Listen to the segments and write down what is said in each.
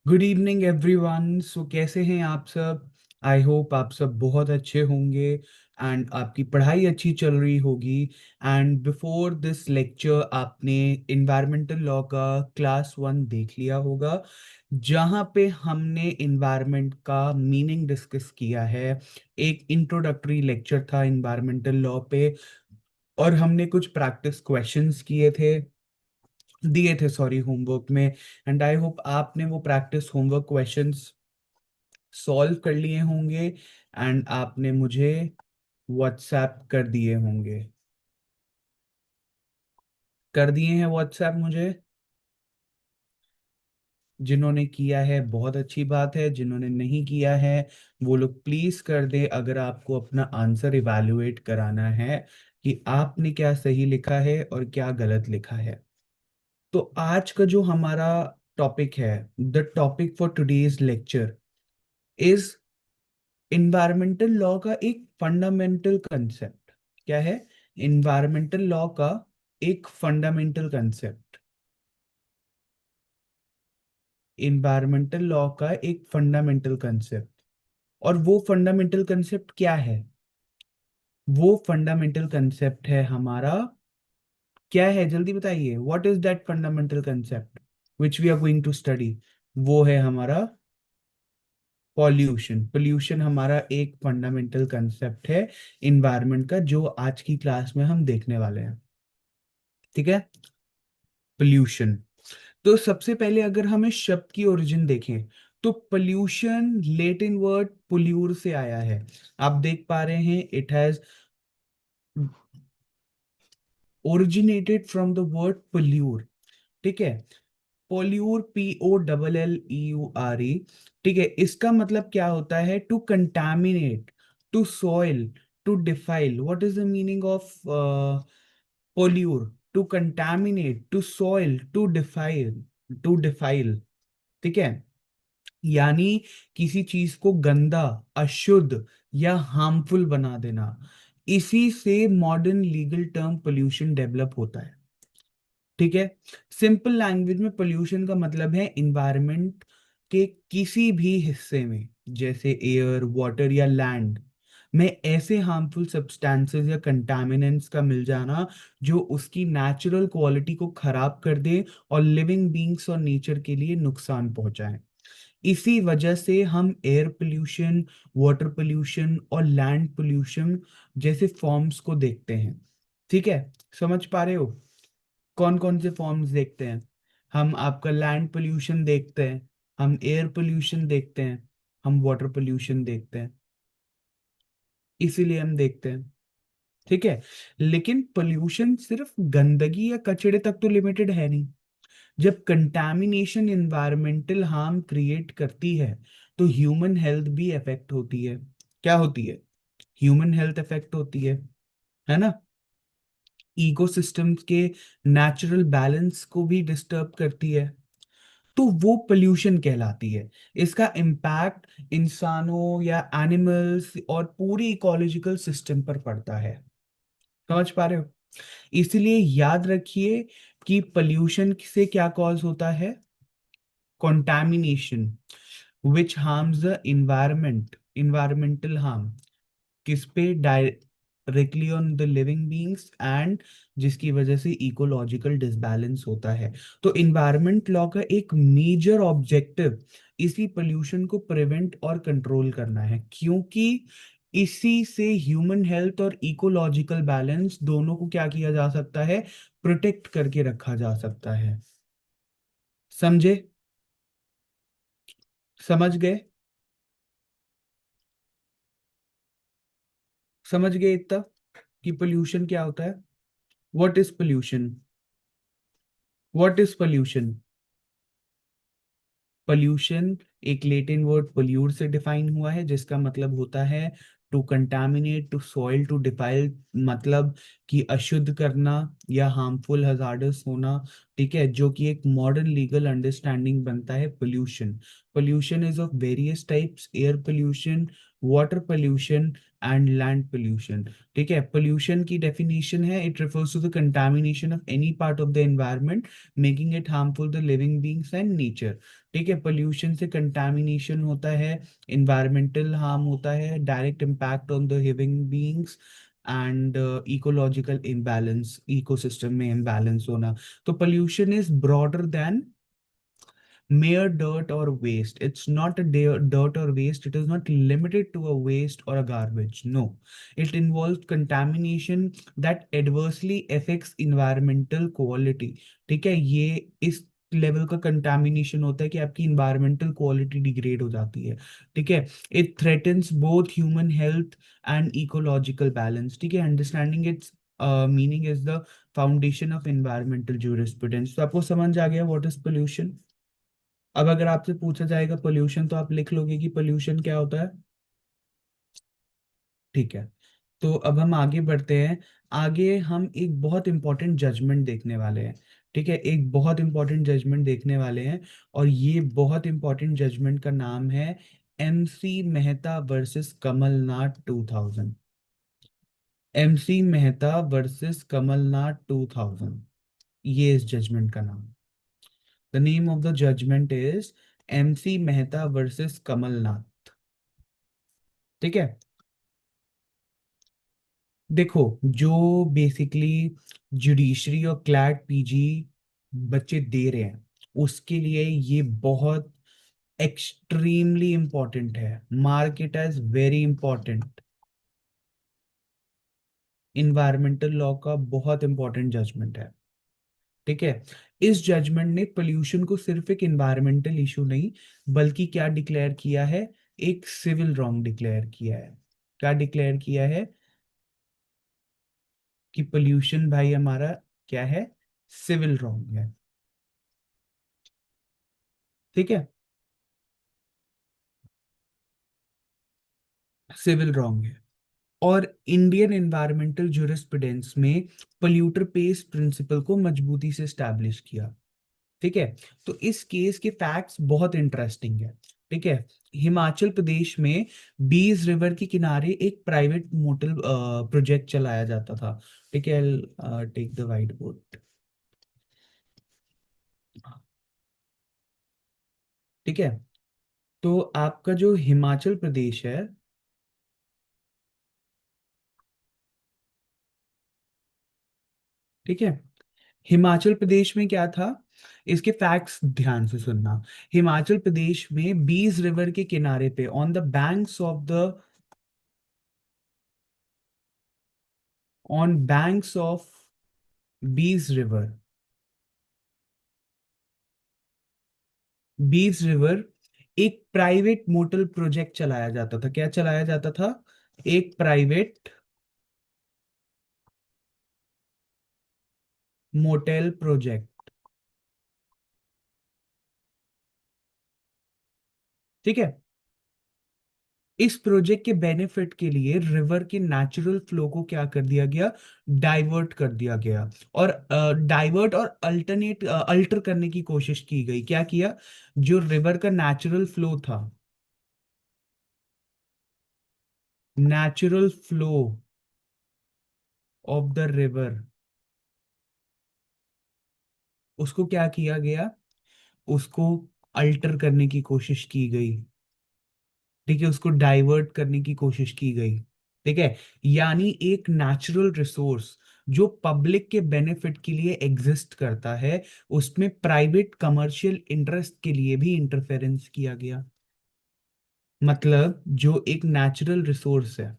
Good evening everyone. सो कैसे हैं आप सब? आई होप आप सब बहुत अच्छे होंगे एंड आपकी पढ़ाई अच्छी चल रही होगी। एंड बिफोर दिस लेक्चर आपने इन्वायरमेंटल लॉ का क्लास 1 देख लिया होगा, जहाँ पे हमने इन्वायरमेंट का मीनिंग डिस्कस किया है। एक इंट्रोडक्टरी लेक्चर था इन्वायरमेंटल लॉ पे, और हमने कुछ प्रैक्टिस क्वेश्चंस दिए थे, सॉरी, होमवर्क में। एंड आई होप आपने वो प्रैक्टिस होमवर्क क्वेश्चंस सॉल्व कर लिए होंगे एंड आपने मुझे व्हाट्सएप कर दिए होंगे। कर दिए हैं व्हाट्सएप मुझे? जिन्होंने किया है बहुत अच्छी बात है, जिन्होंने नहीं किया है वो लोग प्लीज कर दे, अगर आपको अपना आंसर इवैल्यूएट कराना है कि आपने क्या सही लिखा है और क्या गलत लिखा है। तो आज का जो हमारा टॉपिक है, the topic for today's lecture is environmental law का एक फंडामेंटल कंसेप्ट। क्या है? इन्वायरमेंटल लॉ का एक फंडामेंटल कंसेप्ट। इन्वायरमेंटल लॉ का एक फंडामेंटल कंसेप्ट। और वो फंडामेंटल कंसेप्ट क्या है? वो फंडामेंटल कंसेप्ट है हमारा, क्या है जल्दी बताइए, what is that fundamental concept which we are going to study? वो है हमारा पॉल्यूशन। पोल्यूशन हमारा एक फंडामेंटल कंसेप्ट है इन्वायरमेंट का, जो आज की क्लास में हम देखने वाले हैं। ठीक है? पोल्यूशन। तो सबसे पहले अगर हम इस शब्द की ओरिजिन देखें, तो पोल्यूशन लेटिन वर्ड पोल्यूर से आया है। आप देख पा रहे हैं, it has originated from the word pollure. ठीक है? पोल्यूर, POLLEURE। ठीक है, इसका मतलब क्या होता है? To contaminate, to soil, to defile. What is the meaning of pollure? To contaminate, to soil, to defile, to defile. ठीक है? यानी किसी चीज को गंदा, अशुद्ध या हार्मफुल बना देना। इसी से modern legal term pollution develop होता है। ठीक है? सिंपल लैंग्वेज में पोल्यूशन का मतलब है इन्वायरमेंट के किसी भी हिस्से में, जैसे एयर, वाटर या लैंड में ऐसे हार्मफुल सब्सटेंसेस या कंटामिनेंट्स का मिल जाना जो उसकी नेचुरल क्वालिटी को खराब कर दे और लिविंग बींग्स और नेचर के लिए नुकसान पहुंचाए। इसी वजह से हम एयर पोल्यूशन, वाटर पोल्यूशन और लैंड पोल्यूशन जैसे फॉर्म्स को देखते हैं। ठीक है? समझ पा रहे हो? कौन कौन से फॉर्म्स देखते हैं? हम आपका लैंड पोल्यूशन देखते हैं, हम एयर पोल्यूशन देखते हैं, हम वाटर पोल्यूशन देखते हैं। इसीलिए हम देखते हैं। ठीक है? लेकिन पोल्यूशन सिर्फ गंदगी या कचरे तक तो लिमिटेड है नहीं। जब कंटामिनेशन एनवायरमेंटल हार्म क्रिएट करती है, तो ह्यूमन हेल्थ भी अफेक्ट होती है। क्या होती है? ह्यूमन हेल्थ अफेक्ट होती है ना? इकोसिस्टम्स के नेचुरल बैलेंस को भी डिस्टर्ब करती है। तो वो पोल्यूशन कहलाती है। इसका इम्पैक्ट इंसानों या एनिमल्स और पूरी इकोलॉजिकल सिस्टम पर पड़ता है। समझ पा रहे हो? इसलिए याद रखिए कि पोल्यूशन से क्या कॉज होता है? contamination which harms the environment, environmental harm। किस पे? Directly on the living beings, and जिसकी वजह से इकोलॉजिकल डिसबैलेंस होता है। तो इन्वायरमेंट लॉ का एक मेजर ऑब्जेक्टिव इसी पोल्यूशन को प्रिवेंट और कंट्रोल करना है, क्योंकि इसी से ह्यूमन हेल्थ और इकोलॉजिकल बैलेंस दोनों को क्या किया जा सकता है? प्रोटेक्ट करके रखा जा सकता है। समझे? समझ गए? समझ गए इतना कि पोल्यूशन क्या होता है? What is pollution? What is pollution? Pollution एक लेटिन वर्ड पोल्यूट से डिफाइन हुआ है, जिसका मतलब होता है to contaminate, to soil, to defile. मतलब कि अशुद्ध करना या हार्मफुल, हजार्डस होना। ठीक है? जो कि एक मॉडर्न लीगल अंडरस्टैंडिंग बनता है pollution. Pollution is of various types: air pollution, water pollution and land pollution. ठीक है, पोल्यूशन की डेफिनेशन है, it refers to the contamination of any part of the environment making it harmful the living beings and nature. ठीक है, pollution से contamination होता है, environmental harm होता है, direct impact on the living beings and ecological imbalance, ecosystem में imbalance होना। तो pollution is broader then mere dirt or waste. It's not a dirt or waste. It is not limited to a waste or a garbage. No, it involves contamination that adversely affects environmental quality. ठीक है, ये इस level का contamination होता है कि आपकी environmental quality degrade हो जाती है। ठीक है, it threatens both human health and ecological balance. ठीक है, understanding its meaning is the foundation of environmental jurisprudence. तो आपको समझ आ गया व्हाट इज पोल्यूशन। अब अगर आपसे पूछा जाएगा पोल्यूशन, तो आप लिख लोगे कि पोल्यूशन क्या होता है। ठीक है, तो अब हम आगे बढ़ते हैं। आगे हम एक बहुत इंपॉर्टेंट जजमेंट देखने वाले हैं। ठीक है, एक बहुत इंपॉर्टेंट जजमेंट देखने वाले हैं, और ये बहुत इंपॉर्टेंट जजमेंट का नाम है MC Mehta versus Kamal Nath 2000। MC Mehta versus Kamal Nath 2000, ये इस जजमेंट का नाम। The name of the judgment is MC Mehta versus Kamal Nath. ठीक है, देखो, जो बेसिकली जुडिशरी और क्लैट पीजी बच्चे दे रहे हैं, उसके लिए ये बहुत एक्सट्रीमली इंपॉर्टेंट है। Mark it as very important. Environmental law का बहुत इंपॉर्टेंट जजमेंट है। ठीक है, इस जजमेंट ने पोल्यूशन को सिर्फ एक इन्वायरमेंटल इशू नहीं, बल्कि क्या डिक्लेयर किया है, एक सिविल रॉन्ग डिक्लेयर किया है। क्या डिक्लेयर किया है कि पोल्यूशन भाई हमारा क्या है, सिविल रॉन्ग है। ठीक है, सिविल रॉन्ग है। और इंडियन एनवायरमेंटल ज्यूरिस्प्रूडेंस में पोल्यूटर पेस प्रिंसिपल को मजबूती से स्टैब्लिश किया। ठीक है, तो इस केस के फैक्ट्स बहुत इंटरेस्टिंग है। ठीक है, हिमाचल प्रदेश में बीज रिवर के किनारे एक प्राइवेट मोटल प्रोजेक्ट चलाया जाता था। ठीक है, टेक द वाइट बोर्ड। ठीक है, तो आपका जो हिमाचल प्रदेश है, ठीक है, हिमाचल प्रदेश में क्या था, इसके फैक्ट्स ध्यान से सुनना। हिमाचल प्रदेश में बीज रिवर के किनारे पे, ऑन बैंक्स ऑफ बीज रिवर, बीज रिवर एक प्राइवेट मोटल प्रोजेक्ट चलाया जाता था। क्या चलाया जाता था, एक प्राइवेट मोटेल प्रोजेक्ट। ठीक है, इस प्रोजेक्ट के बेनिफिट के लिए रिवर के नेचुरल फ्लो को क्या कर दिया गया, डाइवर्ट कर दिया गया। और डाइवर्ट और अल्टर करने की कोशिश की गई। क्या किया, जो रिवर का नेचुरल फ्लो था, natural flow of the river, उसको क्या किया गया, उसको अल्टर करने की कोशिश की गई। ठीक है, उसको डाइवर्ट करने की कोशिश की गई। ठीक है, यानी एक नेचुरल रिसोर्स जो पब्लिक के बेनिफिट के लिए एग्जिस्ट करता है, उसमें प्राइवेट कमर्शियल इंटरेस्ट के लिए भी इंटरफेरेंस किया गया। मतलब जो एक नेचुरल रिसोर्स है,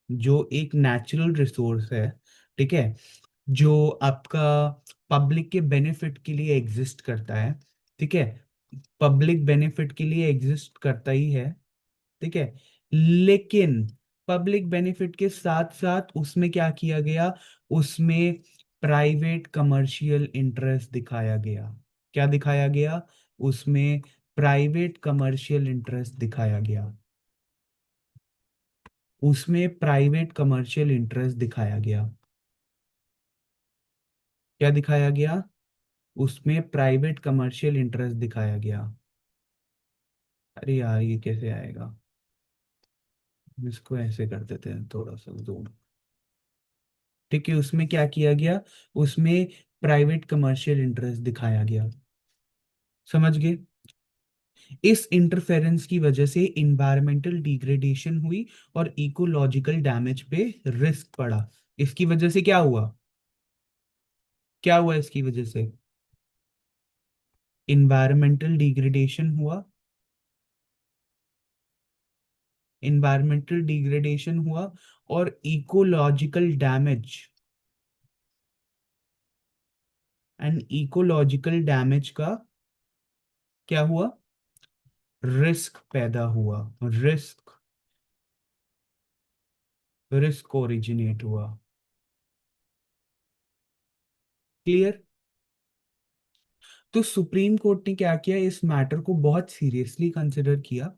जो एक नेचुरल रिसोर्स है, ठीक है, जो आपका पब्लिक के बेनिफिट के लिए एग्जिस्ट करता है। ठीक है, पब्लिक बेनिफिट के लिए एग्जिस्ट करता ही है। ठीक है, लेकिन पब्लिक बेनिफिट के साथ साथ उसमें क्या किया गया, उसमें प्राइवेट कमर्शियल इंटरेस्ट दिखाया गया। क्या दिखाया गया, उसमें प्राइवेट कमर्शियल इंटरेस्ट दिखाया गया। उसमें प्राइवेट कमर्शियल इंटरेस्ट दिखाया गया। क्या दिखाया गया, उसमें प्राइवेट कमर्शियल इंटरेस्ट दिखाया गया। अरे यार ये कैसे आएगा, हम इसको ऐसे कर देते हैं थोड़ा सा जूम। ठीक है, उसमें क्या किया गया, उसमें प्राइवेट कमर्शियल इंटरेस्ट दिखाया गया। समझ गए? इस इंटरफेरेंस की वजह से इन्वायरमेंटल डिग्रेडेशन हुई और इकोलॉजिकल डैमेज पे रिस्क पड़ा। इसकी वजह से क्या हुआ, क्या हुआ इसकी वजह से? इन्वायरमेंटल डिग्रेडेशन हुआ, इन्वायरमेंटल डिग्रेडेशन हुआ और ecological damage, and ecological damage का क्या हुआ, रिस्क पैदा हुआ, रिस्क, रिस्क ओरिजिनेट हुआ। क्लियर? तो सुप्रीम कोर्ट ने क्या किया, इस मैटर को बहुत सीरियसली कंसिडर किया।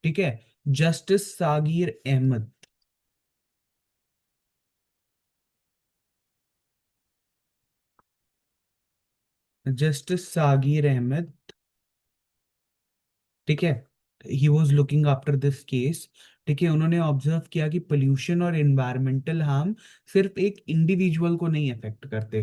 ठीक है, जस्टिस सागिर अहमद, जस्टिस सागिर अहमद, ठीक है, he was looking after this case. ठीक है, उन्होंने ऑब्जर्व किया कि पोल्यूशन और एनवायरमेंटल हार्म सिर्फ एक इंडिविजुअल को नहीं अफेक्ट करते,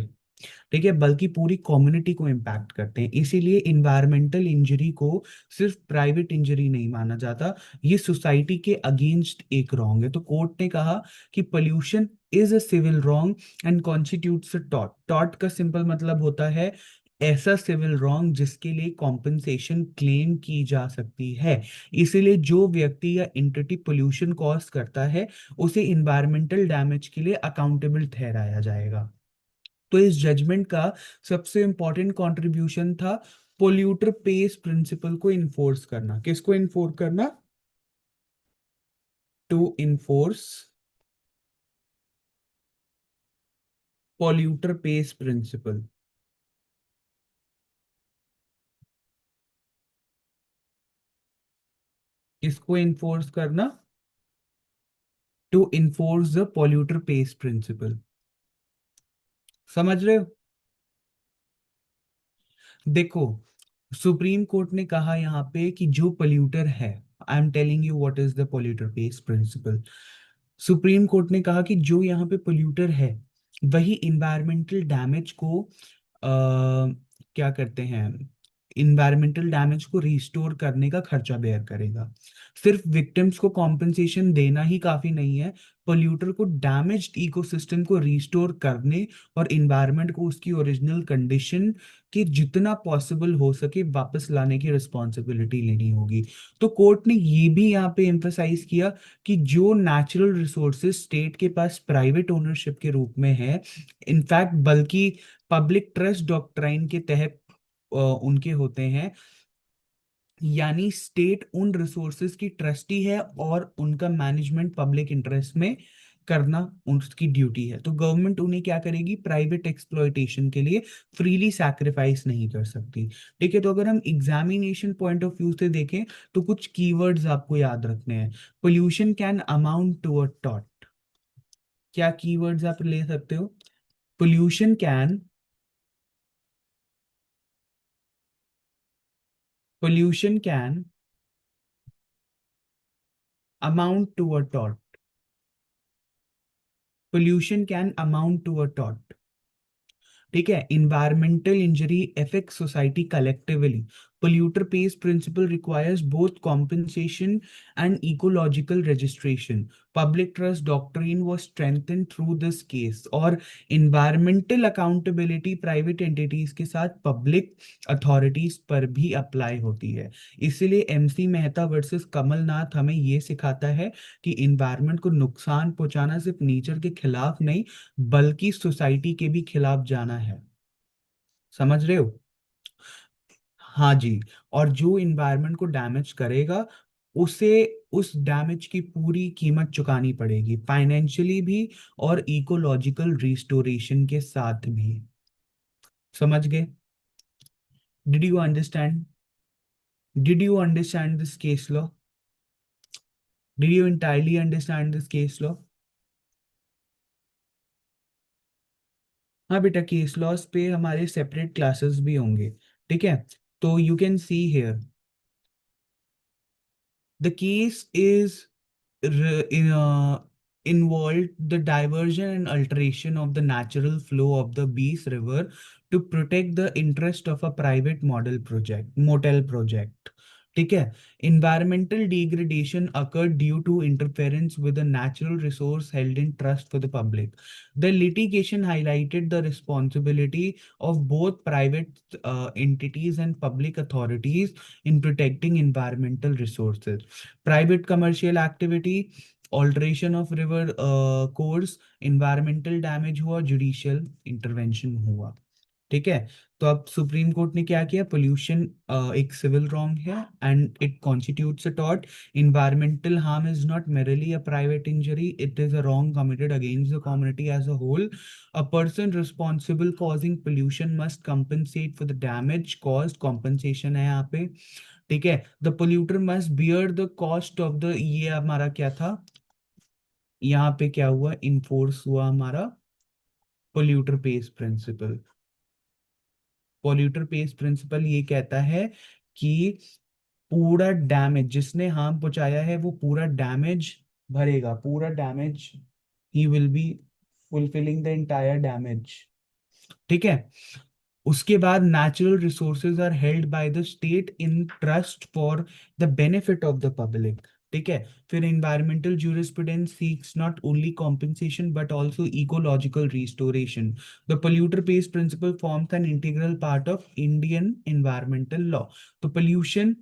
ठीक है, बल्कि पूरी कम्युनिटी को इम्पैक्ट करते हैं। इसीलिए इन्वायरमेंटल इंजरी को सिर्फ प्राइवेट इंजरी नहीं माना जाता, ये सोसाइटी के अगेंस्ट एक रॉन्ग है। तो कोर्ट ने कहा कि pollution is a civil wrong and constitutes a tort. Tort का सिंपल मतलब होता है ऐसा सिविल रॉन्ग जिसके लिए कॉम्पेंसेशन क्लेम की जा सकती है। इसीलिए जो व्यक्ति या एंटिटी पोल्यूशन कॉज करता है उसे इन्वायरमेंटल डैमेज के लिए अकाउंटेबल ठहराया जाएगा। तो इस जजमेंट का सबसे इंपॉर्टेंट कंट्रीब्यूशन था पोल्यूटर पेस प्रिंसिपल को इन्फोर्स करना। किसको इन्फोर्स करना? To enforce polluter pays principle. किसको इन्फोर्स करना? To enforce the polluter pays principle. समझ रहे हो? देखो, सुप्रीम कोर्ट ने कहा यहाँ पे कि जो पोल्यूटर है, I am telling you what is the polluter based principle. Supreme court ने कहा कि जो यहाँ पे पोल्यूटर है वही इन्वायरमेंटल डैमेज को क्या करते हैं, इन्वायरमेंटल डैमेज को रिस्टोर करने का खर्चा बेयर करेगा। सिर्फ विक्टिम्स को कॉम्पेंसेशन देना ही काफी नहीं है, पोल्यूटर को डैमेज्ड इकोसिस्टम को रिस्टोर करने और इन्वायरमेंट को उसकी ओरिजिनल कंडीशन कि जितना पॉसिबल हो सके वापस लाने की रिस्पॉन्सिबिलिटी लेनी होगी। तो कोर्ट ने ये भी यहाँ पे एम्फसाइज किया कि जो नेचुरल रिसोर्सेज स्टेट के पास प्राइवेट ओनरशिप के रूप में है, इनफैक्ट बल्कि पब्लिक ट्रस्ट डॉक्ट्राइन के तहत उनके होते हैं, यानी स्टेट उन रिसोर्सेज की ट्रस्टी है और उनका मैनेजमेंट पब्लिक इंटरेस्ट में करना उसकी ड्यूटी है। तो गवर्नमेंट उन्हें क्या करेगी, प्राइवेट एक्सप्लॉयटेशन के लिए फ्रीली सैक्रिफाइस नहीं कर सकती। ठीक है, तो अगर हम एग्जामिनेशन पॉइंट ऑफ व्यू से देखें तो कुछ कीवर्ड्स आपको याद रखने हैं। Pollution can amount to a taught. क्या कीवर्ड्स आप ले सकते हो? Pollution can, pollution can amount to a taught, pollution can amount to a taught. ठीक है, environmental injury affect society collectively. Polluter page principal requires both compensation and ecological registration. Public trust doctrine was strengthened through this case. और environmental accountability private entities के साथ public authorities पर भी apply होती है। इसीलिए एमसी मेहता वर्सेस कमलनाथ हमें ये सिखाता है कि इन्वायरमेंट को नुकसान पहुंचाना सिर्फ नेचर के खिलाफ नहीं बल्कि सोसाइटी के भी खिलाफ जाना है। समझ रहे हो? हाँ जी। और जो इन्वायरमेंट को डैमेज करेगा उसे उस डैमेज की पूरी कीमत चुकानी पड़ेगी, फाइनेंशियली भी और इकोलॉजिकल रिस्टोरेशन के साथ भी। समझ गए? Did you understand? Did you understand this case law? Did you entirely understand this case law? हाँ बेटा, केस लॉस पे हमारे सेपरेट क्लासेस भी होंगे। ठीक है, तो you can see here. The case is involved the diversion and alteration of the natural flow of the Beas River to protect the interest of a private motel project. ठीक है. Environmental degradation occurred due to interference with a natural resource held in trust for the public. The litigation highlighted the responsibility of both private entities and public authorities in protecting environmental resources. Private commercial activity, alteration of river course, environmental damage हुआ, judicial intervention हुआ. ठीक है. तो अब supreme court ने क्या किया, pollution एक सिविल रॉन्ग है and it constitutes a tort. Environmental harm is not merely a private injury, it is a wrong committed against the community as a whole. A person responsible causing pollution must compensate for the damage caused. Compensation है यहाँ पे. ठीक है. The polluter must bear the cost of the, ये हमारा क्या था, यहाँ पे क्या हुआ, इन्फोर्स हुआ हमारा polluter pays principle. Polluter pays principle ये कहता है कि पूरा डैमेज जिसने हार्म पहुंचाया है वो पूरा डैमेज भरेगा, पूरा damage, he will be fulfilling the entire damage. ठीक है. उसके बाद natural resources are held by the state in trust for the benefit of the public. ठीक है. फिर environmental jurisprudence seeks not only compensation but also ecological restoration. The polluter pays principle forms an integral part of Indian environmental law. तो pollution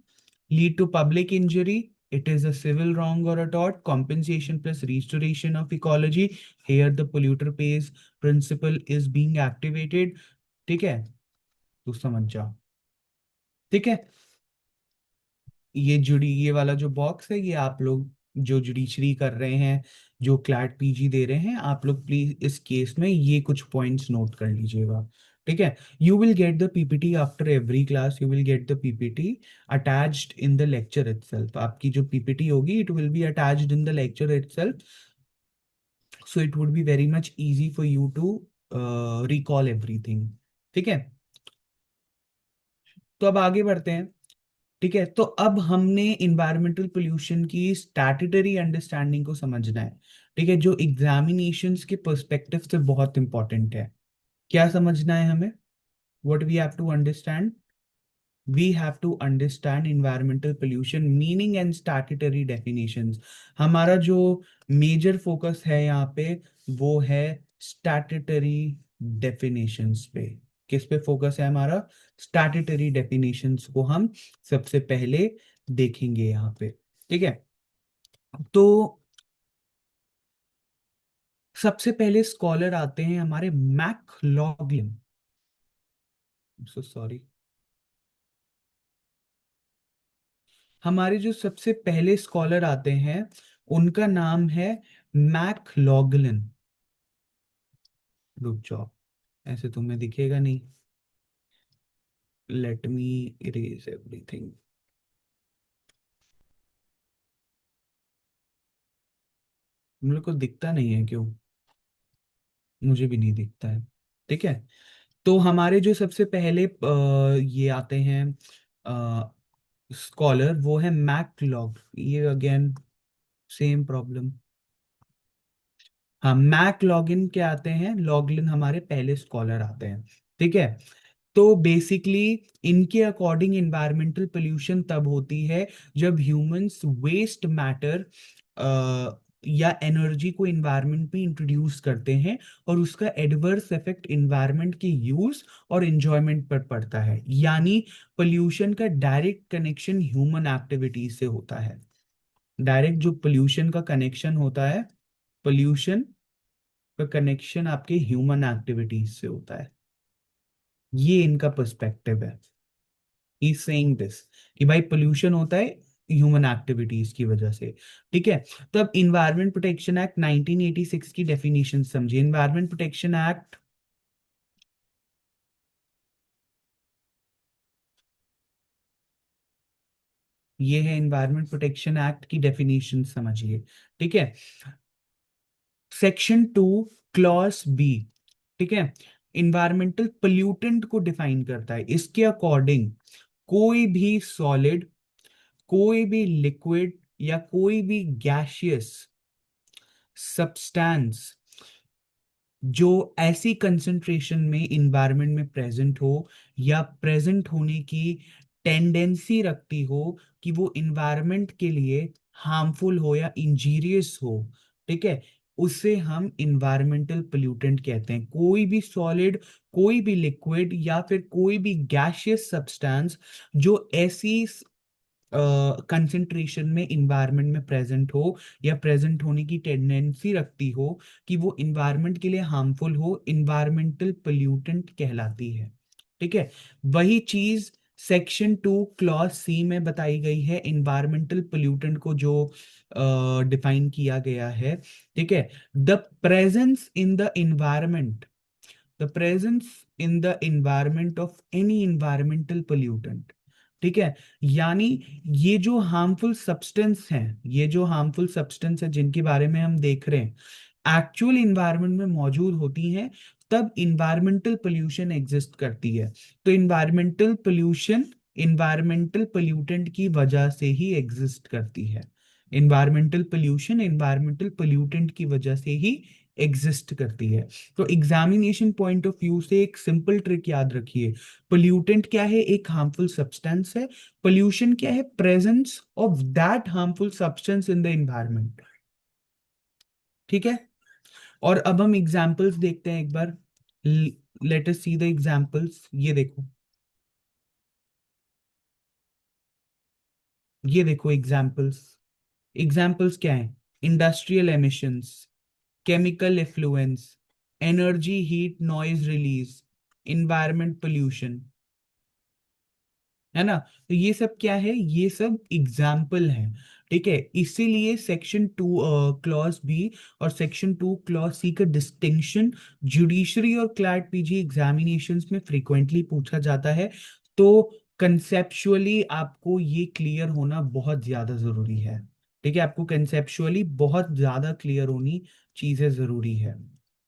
lead to public injury, it is a civil wrong or a tort. Compensation plus restoration of ecology, here the polluter pays principle is being activated. ठीक है. तो समझ जाओ. ठीक है. ये वाला जो बॉक्स है, ये आप लोग जो जुडिशरी कर रहे हैं, जो क्लैट पीजी दे रहे हैं, आप लोग प्लीज इस केस में ये कुछ पॉइंट्स नोट कर लीजिएगा. ठीक है. You will get the PPT after every class, you will get the PPT attached in the lecture itself. आपकी जो पीपीटी होगी it will be attached in the lecture itself, so it would be very much easy for you to recall everything. ठीक है. तो अब आगे बढ़ते हैं. ठीक है. तो अब हमने इन्वायरमेंटल पोल्यूशन की स्टैट्यूटरी अंडरस्टैंडिंग को समझना है. ठीक है. जो एग्जामिनेशंस के पर्सपेक्टिव से बहुत इंपॉर्टेंट है. क्या समझना है हमें, what we have to understand, we have to understand environmental pollution meaning and statutory definitions. हमारा जो मेजर फोकस है यहाँ पे वो है स्टैट्यूटरी डेफिनेशंस पे. किस पे फोकस है हमारा, स्टैट्यूटरी डेफिनेशंस को हम सबसे पहले देखेंगे यहाँ पे. ठीक है. तो सबसे पहले स्कॉलर आते हैं हमारे मैकलॉगलिन. So sorry. हमारे जो सबसे पहले स्कॉलर आते हैं उनका नाम है मैकलॉगलिन. रुक जाओ, ऐसे तुम्हें दिखेगा नहीं. Let me erase everything. हम लोग को दिखता नहीं है क्यों, मुझे भी नहीं दिखता है. ठीक है. तो हमारे जो सबसे पहले ये आते हैं स्कॉलर, वो है मैकलॉग. ये अगेन सेम प्रॉब्लम. हाँ, मैक लॉगिन के आते हैं, लॉगलिन हमारे पहले स्कॉलर आते हैं. ठीक है. तो बेसिकली इनके अकॉर्डिंग इन्वायरमेंटल पोल्यूशन तब होती है जब ह्यूमंस वेस्ट मैटर या एनर्जी को इन्वायरमेंट में इंट्रोड्यूस करते हैं और उसका एडवर्स इफेक्ट इन्वायरमेंट के यूज और एंजॉयमेंट पर पड़ता है. यानी पोल्यूशन का डायरेक्ट कनेक्शन ह्यूमन एक्टिविटीज से होता है. डायरेक्ट जो पोल्यूशन का कनेक्शन होता है, पोल्यूशन का कनेक्शन आपके ह्यूमन एक्टिविटीज से होता है. ये इनका पर्सपेक्टिव है. ही सेइंग दिस कि भाई पोल्यूशन होता है ह्यूमन एक्टिविटीज की वजह से. ठीक है. तो अब इन्वायरमेंट प्रोटेक्शन एक्ट 1986 की डेफिनेशन समझिए. इन्वायरमेंट प्रोटेक्शन एक्ट, ये है इन्वायरमेंट प्रोटेक्शन एक्ट की डेफिनेशन समझिए. ठीक है. Section 2 clause B. ठीक है. इन्वायरमेंटल पोल्यूटेंट को डिफाइन करता है. इसके अकॉर्डिंग कोई भी सॉलिड, कोई भी लिक्विड या कोई भी गैशियस सब्सटेंस जो ऐसी कंसंट्रेशन में इन्वायरमेंट में प्रेजेंट हो या प्रेजेंट होने की टेंडेंसी रखती हो कि वो इन्वायरमेंट के लिए हार्मफुल हो या इंजीरियस हो, ठीक है, उसे हम इन्वायरमेंटल पोल्यूटेंट कहते हैं। कोई भी सॉलिड, कोई भी लिक्विड या फिर कोई भी गैशियस सब्सटेंस जो ऐसी कंसंट्रेशन में इन्वायरमेंट में प्रेजेंट हो या प्रेजेंट होने की टेंडेंसी रखती हो कि वो इन्वायरमेंट के लिए हार्मफुल हो, इन्वायरमेंटल पोल्यूटेंट कहलाती है। ठीक है, वही चीज सेक्शन 2 क्लॉज सी में बताई गई है, इन्वायरमेंटल पोल्यूटेंट को जो डिफाइन किया गया है। ठीक है, the presence in the environment, the presence in the environment of any environmental pollutant. ठीक है, यानी ये जो हार्मफुल सब्सटेंस हैं, ये जो हार्मफुल सब्सटेंस है जिनके बारे में हम देख रहे हैं एक्चुअल इन्वायरमेंट में मौजूद होती हैं, तब इन्वायरमेंटल पोल्यूशन एग्जिस्ट करती है। तो इन्वायरमेंटल पोल्यूशन इन्वायरमेंटल पोल्यूटेंट की वजह से ही एग्जिस्ट करती है। इन्वायरमेंटल पोल्यूशन इन्वायरमेंटल पोल्यूटेंट की वजह से ही एग्जिस्ट करती है। तो एग्जामिनेशन पॉइंट ऑफ व्यू से एक सिंपल ट्रिक याद रखिए। पोल्यूटेंट क्या है? एक हार्मफुल सब्सटेंस है। पोल्यूशन क्या है? Presence of that harmful substance in the environment. ठीक है, और अब हम एग्जाम्पल्स देखते हैं एक बार। Let us see the examples. ये देखो, ये देखो एग्जाम्पल्स। एग्जाम्पल्स क्या है? Industrial emissions, chemical effluents, energy heat noise release, environment pollution, है ना? तो ये सब क्या है? ये सब एग्जाम्पल है। ठीक है, इसीलिए सेक्शन 2 क्लॉज बी और सेक्शन 2 क्लॉज सी का डिस्टिंक्शन जुडिशरी और क्लैट पीजी एग्जामिनेशंस में फ्रीक्वेंटली पूछा जाता है। तो कंसेप्चुअली आपको ये क्लियर होना बहुत ज्यादा जरूरी है। ठीक है, आपको कंसेप्चुअली बहुत ज्यादा क्लियर होनी चीजें जरूरी है।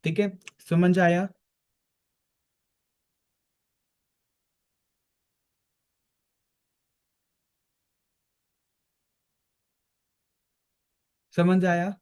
ठीक है, समझ आया? समझ आया?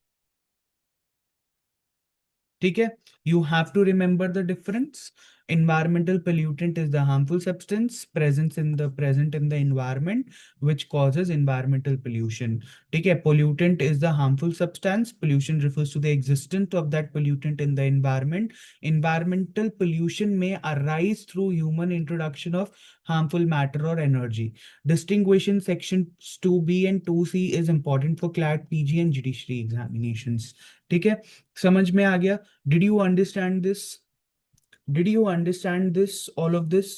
ठीक है, you have to remember the difference. Environmental pollutant is the harmful substance present in the environment which causes environmental pollution. ठीक है, pollutant is the harmful substance. Pollution refers to the existence of that pollutant in the environment. Environmental pollution may arise through human introduction of harmful matter or energy. Distinguishing sections 2b and 2c is important for CLAT PG and judiciary examinations. ठीक है, समझ में आ गया? Did you understand this? Did you understand this, all of this?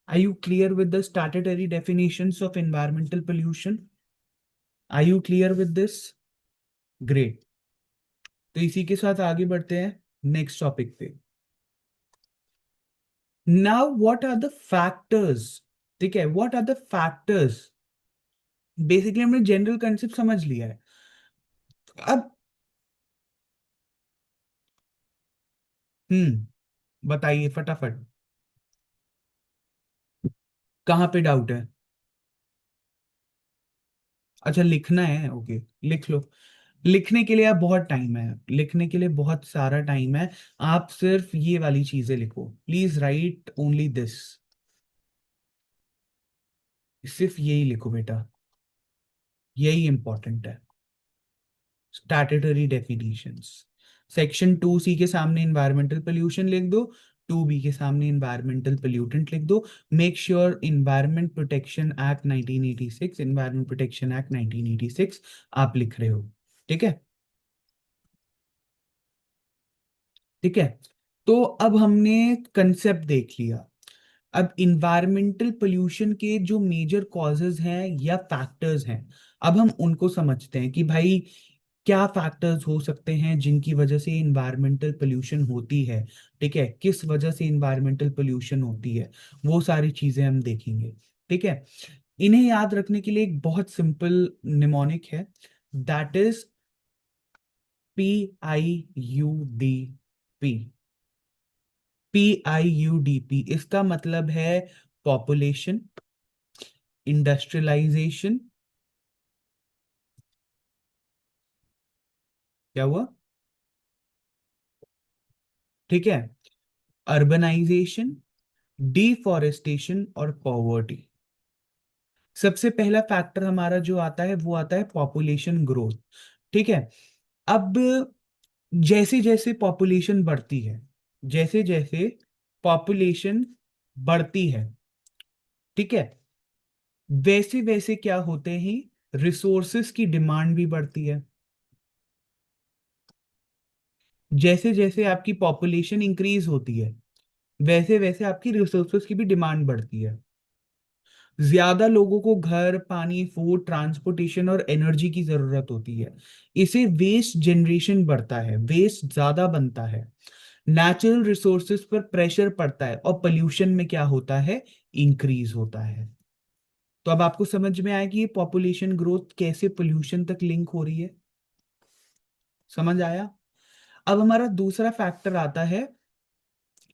Are you clear with the statutory definitions of environmental pollution? Are you clear with this? Great. तो इसी के साथ आगे बढ़ते हैं नेक्स्ट टॉपिक पे। Now what are the factors? ठीक है, what are the factors? Basically हमने जनरल कंसेप्ट समझ लिया है। अब बताइए फटाफट, कहाँ पे डाउट है? अच्छा, लिखना है, ओके, लिख लो। लिखने के लिए आप बहुत टाइम है, लिखने के लिए बहुत सारा टाइम है। आप सिर्फ ये वाली चीजें लिखो, प्लीज राइट ओनली दिस। सिर्फ यही लिखो बेटा, यही इंपॉर्टेंट है। Statutory definitions. सेक्शन 2 सी के सामने इन्वायरमेंटल पोल्यूशन लिख दो, 2 बी के सामने इन्वायरमेंटल पोल्यूटेंट लिख दो। Make sure environment protection act 1986, environment protection act 1986 आप लिख रहे हो। ठीक है, ठीक है। तो अब हमने कंसेप्ट देख लिया। अब इन्वायरमेंटल पोल्यूशन के जो मेजर कॉजेज हैं या फैक्टर्स हैं, अब हम उनको समझते हैं कि भाई क्या फैक्टर्स हो सकते हैं जिनकी वजह से इन्वायरमेंटल पोल्यूशन होती है। ठीक है, किस वजह से इन्वायरमेंटल पोल्यूशन होती है, वो सारी चीजें हम देखेंगे। ठीक है, इन्हें याद रखने के लिए एक बहुत सिंपल निमोनिक है, दैट इज PIUDP। PIUDP इसका मतलब है पॉपुलेशन, इंडस्ट्रियलाइजेशन, क्या हुआ? ठीक है, अर्बनाइजेशन, डिफॉरेस्टेशन और पॉवर्टी। सबसे पहला फैक्टर हमारा जो आता है वो आता है पॉपुलेशन ग्रोथ। ठीक है, अब जैसे जैसे पॉपुलेशन बढ़ती है, जैसे जैसे पॉपुलेशन बढ़ती है, ठीक है, वैसे वैसे क्या होते हैं, रिसोर्सेस की डिमांड भी बढ़ती है। जैसे जैसे आपकी पॉपुलेशन इंक्रीज होती है, वैसे वैसे आपकी रिसोर्सेस की भी डिमांड बढ़ती है। ज्यादा लोगों को घर, पानी, फूड, ट्रांसपोर्टेशन और एनर्जी की जरूरत होती है। इसे वेस्ट जनरेशन बढ़ता है, वेस्ट ज्यादा बनता है, नेचुरल रिसोर्सेज पर प्रेशर पड़ता है और पोल्यूशन में क्या होता है, इंक्रीज होता है। तो अब आपको समझ में आया कि ये पॉपुलेशन ग्रोथ कैसे पोल्यूशन तक लिंक हो रही है। समझ आया? अब हमारा दूसरा फैक्टर आता है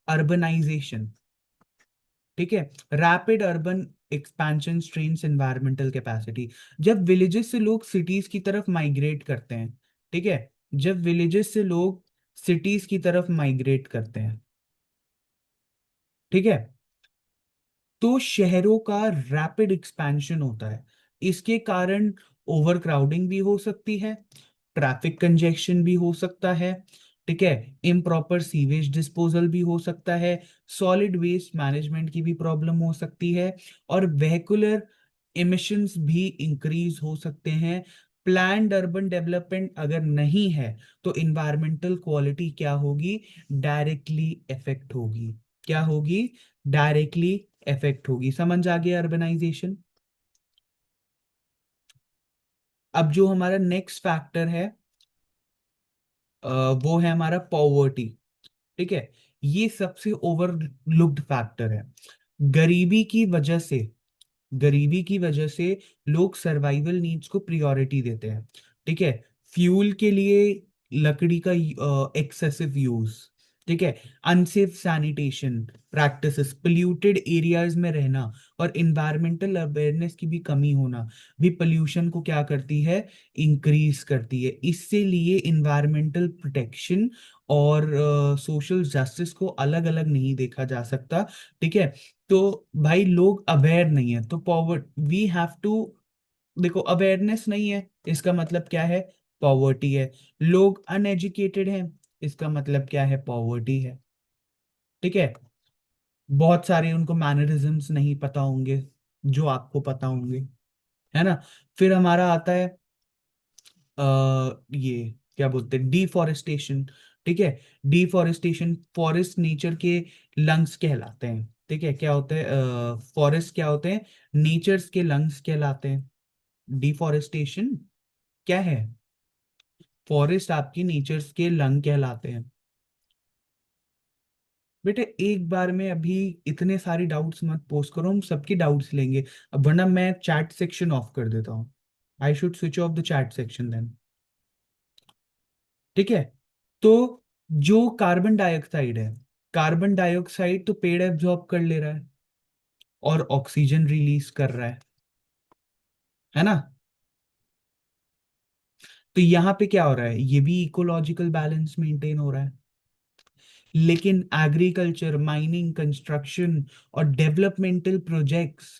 अर्बनाइजेशन। ठीक है, rapid urban expansion strains environmental capacity. जब विलेजेस से लोग सिटीज की तरफ माइग्रेट करते हैं, ठीक है, जब विलेजेस से लोग सिटीज की तरफ माइग्रेट करते हैं, ठीक है, तो शहरों का रैपिड एक्सपेंशन होता है। इसके कारण ओवर क्राउडिंग भी हो सकती है, ट्रैफिक कंजेशन भी हो सकता है, ठीक है, इम्प्रॉपर सीवेज डिस्पोजल भी हो सकता है, सॉलिड वेस्ट मैनेजमेंट की भी प्रॉब्लम हो सकती है, और वेहिकुलर इमिशंस भी इंक्रीज हो सकते हैं। प्लान्ड अर्बन डेवलपमेंट अगर नहीं है तो इन्वायरमेंटल क्वालिटी क्या होगी, डायरेक्टली इफेक्ट होगी। क्या होगी? डायरेक्टली इफेक्ट होगी। समझ आ गया अर्बनाइजेशन? अब जो हमारा नेक्स्ट फैक्टर है, अ, वो है हमारा पॉवर्टी। ठीक है, ये सबसे ओवरलुक्ड फैक्टर है। गरीबी की वजह से, गरीबी की वजह से लोग सर्वाइवल नीड्स को प्रायोरिटी देते हैं। ठीक है, फ्यूल के लिए लकड़ी का एक्सेसिव यूज, ठीक है, unsafe sanitation practices, polluted areas में रहना और इन्वायरमेंटल अवेयरनेस की भी कमी होना भी पोल्यूशन को क्या करती है, इंक्रीज करती है। इससे लिए इन्वायरमेंटल प्रोटेक्शन और सोशल जस्टिस को अलग अलग नहीं देखा जा सकता। ठीक है, तो भाई लोग अवेयर नहीं है तो पॉवर्ट वी हैव टू, देखो अवेयरनेस नहीं है इसका मतलब क्या है, पॉवर्टी है। लोग अनएजुकेटेड हैं, इसका मतलब क्या है, पॉवर्टी है। ठीक है, बहुत सारे उनको मैनरिज्म्स नहीं पता होंगे जो आपको पता होंगे, है ना। फिर हमारा आता है ये क्या बोलते हैं, डिफॉरेस्टेशन। ठीक है, डिफॉरेस्टेशन, फॉरेस्ट नेचर के लंग्स कहलाते हैं। ठीक है, क्या होते हैं फॉरेस्ट, क्या होते हैं, नेचर्स के लंग्स कहलाते हैं। डिफॉरेस्टेशन क्या है, फॉरेस्ट आपकी नेचर्स के लंग कहलाते हैं। बेटे एक बार में अभी इतने सारी डाउट्स मत पोस्ट करो, हम सबकी डाउट्स लेंगे। अब वरना मैं चैट सेक्शन ऑफ कर देता हूँ। I should switch off the chat section then. ठीक है, तो जो कार्बन डाइऑक्साइड है, कार्बन डाइऑक्साइड तो पेड़ एब्जॉर्ब कर ले रहा है और ऑक्सीजन रिलीज कर रहा है ना। तो यहाँ पे क्या हो रहा है, ये भी इकोलॉजिकल बैलेंस मेंटेन हो रहा है। लेकिन एग्रीकल्चर, माइनिंग, कंस्ट्रक्शन और डेवलपमेंटल प्रोजेक्ट्स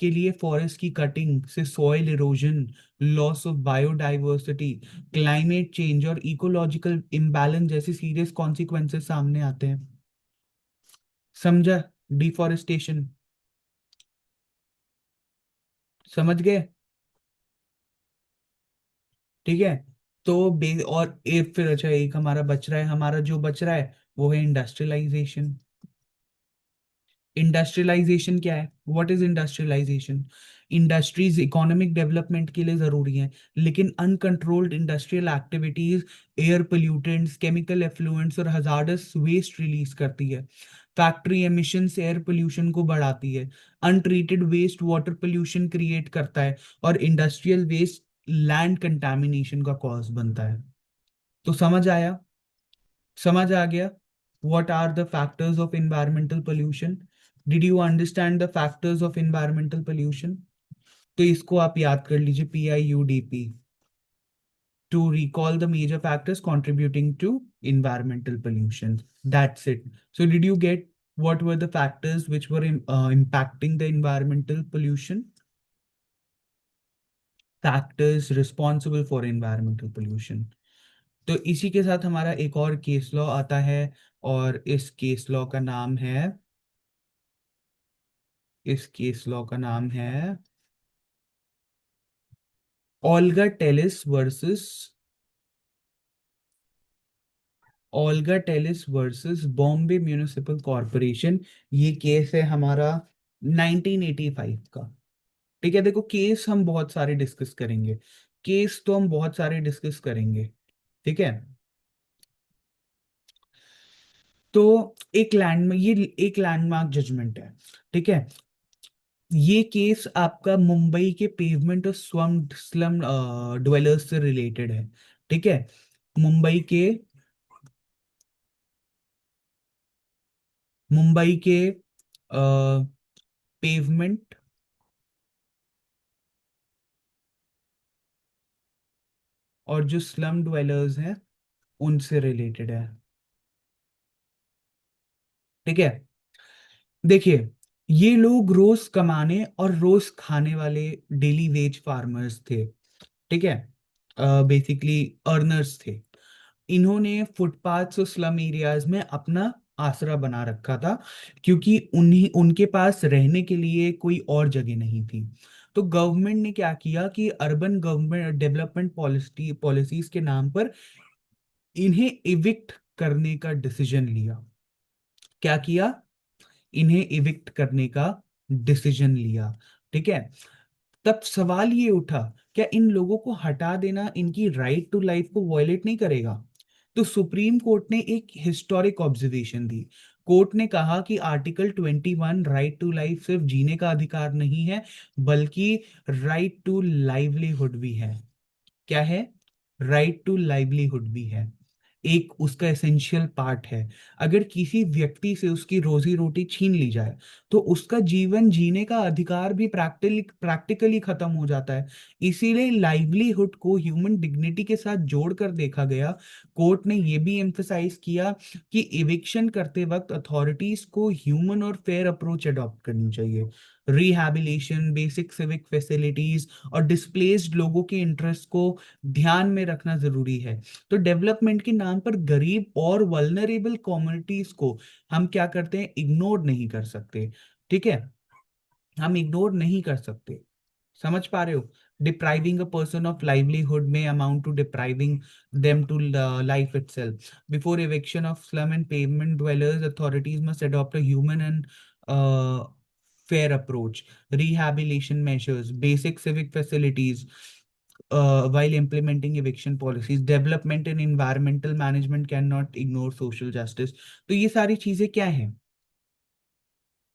के लिए फॉरेस्ट की कटिंग से soil erosion, loss of biodiversity, climate change और इकोलॉजिकल इम्बैलेंस जैसे सीरियस कॉन्सिक्वेंसेस सामने आते हैं। समझा? डिफॉरेस्टेशन समझ गए? ठीक है, तो और एक फिर अच्छा एक हमारा बच रहा है, हमारा जो बच रहा है वो है इंडस्ट्रियलाइजेशन। इंडस्ट्रियलाइजेशन क्या है, what is industrialization? Industries economic development के लिए जरूरी हैं, लेकिन uncontrolled industrial activities air pollutants, chemical effluents और हजार्डस वेस्ट रिलीज करती है। फैक्ट्री एमिशंस एयर पोल्यूशन को बढ़ाती है, untreated waste water pollution create करता है, और इंडस्ट्रियल वेस्ट लैंड कंटामिनेशन का कॉज बनता है। तो समझ आया? समझ आ गया? what are the factors of environmental pollution? Did you understand the factors of environmental pollution? तो इसको आप याद कर लीजिए, PIUDP। to recall the major factors contributing to environmental pollution. That's it. So, did you get what were the factors which were impacting the environmental pollution? Factors responsible for environmental pollution. तो इसी के साथ हमारा एक और case law आता है, और इस केस लॉ का नाम है Olga Tellis versus Bombay municipal corporation. ये केस है हमारा 1985 का। ठीक है, देखो केस हम बहुत सारे डिस्कस करेंगे, ठीक है। तो एक लैंडमार्क जजमेंट है, ठीक है। ये केस आपका मुंबई के पेवमेंट और स्लम ड्वेलर्स से रिलेटेड है, ठीक है। मुंबई के मुंबई के पेवमेंट और जो स्लम ड्वेलर्स हैं उनसे रिलेटेड है, ठीक है। देखिए, ये लोग रोज कमाने और रोज खाने वाले डेली वेज फार्मर्स थे, ठीक है। बेसिकली अर्नर्स थे। इन्होंने फुटपाथ्स और स्लम एरियाज में अपना आसरा बना रखा था, क्योंकि उन्हीं उनके पास रहने के लिए कोई और जगह नहीं थी। तो गवर्नमेंट ने क्या किया कि अर्बन गवर्नमेंट डेवलपमेंट पॉलिसीज के नाम पर इन्हें इविक्ट करने का डिसीजन लिया। क्या किया? इन्हें इविक्ट करने का डिसीजन लिया, ठीक है। तब सवाल ये उठा, क्या इन लोगों को हटा देना इनकी राइट टू लाइफ को वायलेट नहीं करेगा? तो सुप्रीम कोर्ट ने एक हिस्टोरिक ऑब्जर्वेशन दी। कोर्ट ने कहा कि आर्टिकल 21 राइट टू लाइफ सिर्फ जीने का अधिकार नहीं है, बल्कि राइट टू लाइवलीहुड भी है। क्या है? राइट टू लाइवलीहुड भी है, एक उसका एसेंशियल पार्ट है। अगर किसी व्यक्ति से उसकी रोजी रोटी छीन ली जाए, तो उसका जीवन जीने का अधिकार भी प्रैक्टिकली खत्म हो जाता है। इसीलिए लाइवलीहुड को ह्यूमन डिग्निटी के साथ जोड़कर देखा गया। कोर्ट ने यह भी एम्फसाइज किया कि इविक्शन करते वक्त अथॉरिटीज को ह्यूमन और फेयर अप्रोच अडॉप्ट करनी चाहिए। रिहैबिलिटेशन, बेसिक सिविक फैसिलिटीज और डिस्प्लेस्ड लोगों के इंटरेस्ट को ध्यान में रखना जरूरी है। तो डेवलपमेंट के नाम पर गरीब और वल्नरेबल कम्युनिटीज को हम क्या करते हैं? इग्नोर नहीं कर सकते, ठीक है। हम इग्नोर नहीं कर सकते, समझ पा रहे हो? Depriving a person of livelihood में amount to depriving them to life itself. Before eviction of slum and pavement dwellers, authorities must adopt a human and fair approach. Rehabilitation measures, basic civic facilities, while implementing eviction policies, development and environmental management cannot ignore social justice. तो ये सारी चीजें क्या हैं?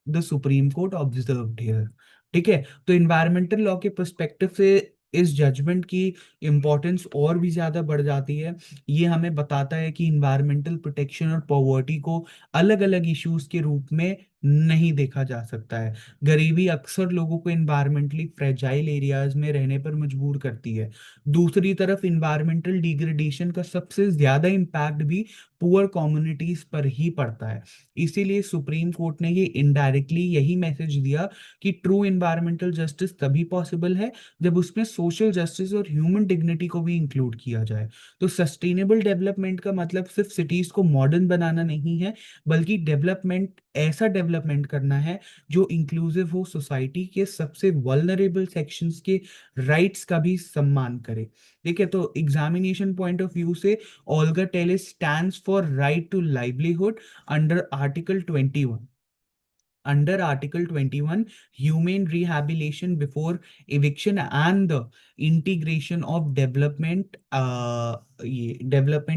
The supreme court observed here, ठीक है। तो environmental law के पर्सपेक्टिव से इस जजमेंट की इंपॉर्टेंस और भी ज्यादा बढ़ जाती है। ये हमें बताता है कि इन्वायरमेंटल प्रोटेक्शन और पॉवर्टी को अलग अलग इश्यूज के रूप में नहीं देखा जा सकता है। गरीबी अक्सर लोगों को इन्वायरमेंटली फ्रेजाइल एरियाज में रहने पर मजबूर करती है। दूसरी तरफ इन्वायरमेंटल डिग्रेडेशन का सबसे ज्यादा इम्पैक्ट भी पुअर कम्युनिटीज पर ही पड़ता है। इसीलिए सुप्रीम कोर्ट ने ये इनडायरेक्टली यही मैसेज दिया कि ट्रू एनवायरमेंटल जस्टिस तभी पॉसिबल है जब उसमें सोशल जस्टिस और ह्यूमन डिग्निटी को भी इंक्लूड किया जाए। तो सस्टेनेबल डेवलपमेंट का मतलब सिर्फ सिटीज को मॉडर्न बनाना नहीं है, बल्कि ऐसा डेवलपमेंट करना है जो इंक्लूसिव हो, सोसाइटी के सबसे वल्नरेबल सेक्शंस के राइट्स का भी सम्मान करे। ठीक है, तो एग्जामिनेशन पॉइंट ऑफ व्यू से Olga Tellis stands for right to livelihood under Article 21. Under Article 21, humane rehabilitation before eviction and the integration of development,